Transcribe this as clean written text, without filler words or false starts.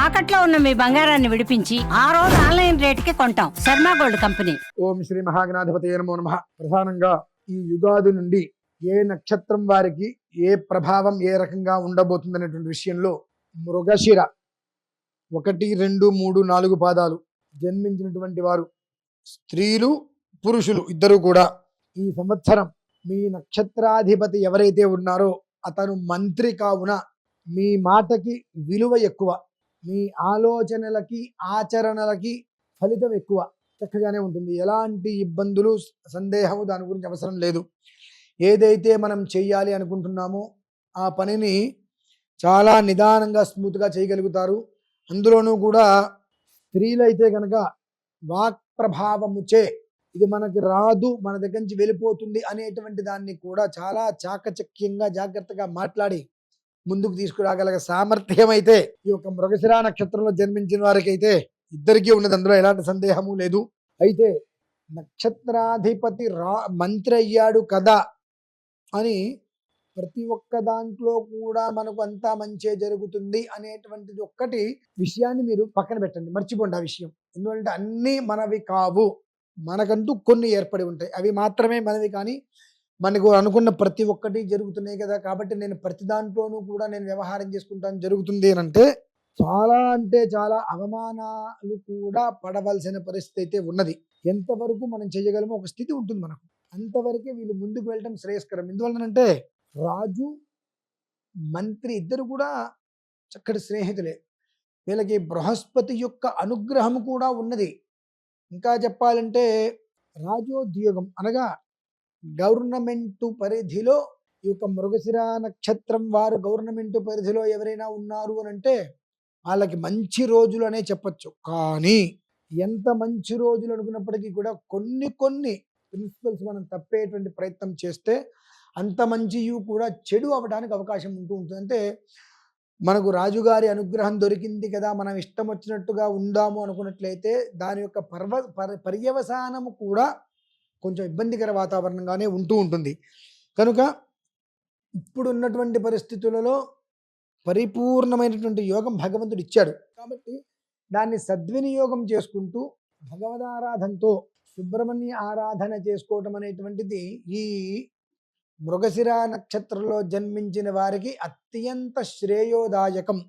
తాకట్లో ఉన్న మీ బంగారాన్ని విడిపించి ఆ రోజు ఆన్లైన్ రేటుకి కొంటాం. Sharma gold company. ఓం శ్రీ మహాగణాధిపతయే నమో నమః. ప్రధానంగా ఈ యుగాది నుండి ఏ నక్షత్రం వారికి ఏ ప్రభావం ఏ రకంగా ఉండబోతుంది అనేటువంటి విషయంలో మృగశిర 1, 2, 3, 4 పాదాలు జన్మించినటువంటి వారు స్త్రీలు పురుషులు ఇద్దరు కూడా ఈ సంవత్సరం మీ నక్షత్రాధిపతి ఎవరైతే ఉన్నారో అతను మంత్రి కావున మీ మాటకి విలువ ఎక్కువ, మీ ఆలోచనలకి ఆచరణలకి ఫలితం ఎక్కువ, చక్కగానే ఉంటుంది. ఎలాంటి ఇబ్బందులు సందేహము దాని గురించి అవసరం లేదు. ఏదైతే మనం చెయ్యాలి అనుకుంటున్నామో ఆ పనిని చాలా నిదానంగా స్మూత్గా చేయగలుగుతారు. అందులోనూ కూడా స్త్రీలైతే కనుక వాక్ ప్రభావముచే ఇది మనకి రాదు, మన దగ్గర నుంచి వెళ్ళిపోతుంది అనేటువంటి దాన్ని కూడా చాలా చాకచక్యంగా జాగ్రత్తగా మాట్లాడి ముందుకు తీసుకురాగల సామర్థ్యం అయితే ఈ యొక్క మృగశిర నక్షత్రంలో జన్మించిన వారికి అయితే ఇద్దరికీ ఉన్నది, అందులో ఎలాంటి సందేహము లేదు. అయితే నక్షత్రాధిపతి మంత్రి అయ్యాడు కదా అని ప్రతి ఒక్క దాంట్లో కూడా మనకు అంతా మంచే జరుగుతుంది అనేటువంటిది ఒక్కటి విషయాన్ని మీరు పక్కన పెట్టండి, మర్చిపోండి ఆ విషయం. ఎందుకంటే అన్నీ మనవి కావు, మనకంటూ కొన్ని ఏర్పడి ఉంటాయి, అవి మాత్రమే మనవి. కానీ మనకు అనుకున్న ప్రతి ఒక్కటి జరుగుతున్నాయి కదా, కాబట్టి నేను ప్రతి దాంట్లోనూ కూడా నేను వ్యవహారం చేసుకుంటాను జరుగుతుంది అని అంటే చాలా అవమానాలు కూడా పడవలసిన పరిస్థితి అయితే ఉన్నది. ఎంతవరకు మనం చేయగలమో ఒక స్థితి ఉంటుంది మనకు, అంతవరకే వీళ్ళు ముందుకు వెళ్ళడం శ్రేయస్కరం. ఎందువలనంటే రాజు మంత్రి ఇద్దరు కూడా చక్కటి స్నేహితులే, వీళ్ళకి బృహస్పతి యొక్క అనుగ్రహం కూడా ఉన్నది. ఇంకా చెప్పాలంటే రాజోద్యోగం అనగా గవర్నమెంట్ పరిధిలో ఈ యొక్క మృగశిర నక్షత్రం వారు గవర్నమెంట్ పరిధిలో ఎవరైనా ఉన్నారు అని అంటే వాళ్ళకి మంచి రోజులు అనే చెప్పచ్చు. కానీ ఎంత మంచి రోజులు అనుకున్నప్పటికీ కూడా కొన్ని ప్రిన్సిపల్స్ మనం తప్పేటువంటి ప్రయత్నం చేస్తే అంత మంచి కూడా చెడు అవ్వడానికి అవకాశం ఉంటూ ఉంటుంది. అంటే మనకు రాజుగారి అనుగ్రహం దొరికింది కదా, మనం ఇష్టం వచ్చినట్టుగా ఉందాము అనుకున్నట్లయితే దాని యొక్క పర్యవసానము కూడా కొంచెం ఇబ్బందికర వాతావరణంగానే ఉంటూ ఉంటుంది. కనుక ఇప్పుడున్నటువంటి పరిస్థితులలో పరిపూర్ణమైనటువంటి యోగం భగవంతుడు ఇచ్చాడు, కాబట్టి దాన్ని సద్వినియోగం చేసుకుంటూ భగవదారాధనతో సుబ్రహ్మణ్య ఆరాధన చేసుకోవటం అనేటువంటిది ఈ మృగశిర నక్షత్రంలో జన్మించిన వారికి అత్యంత శ్రేయోదాయకం.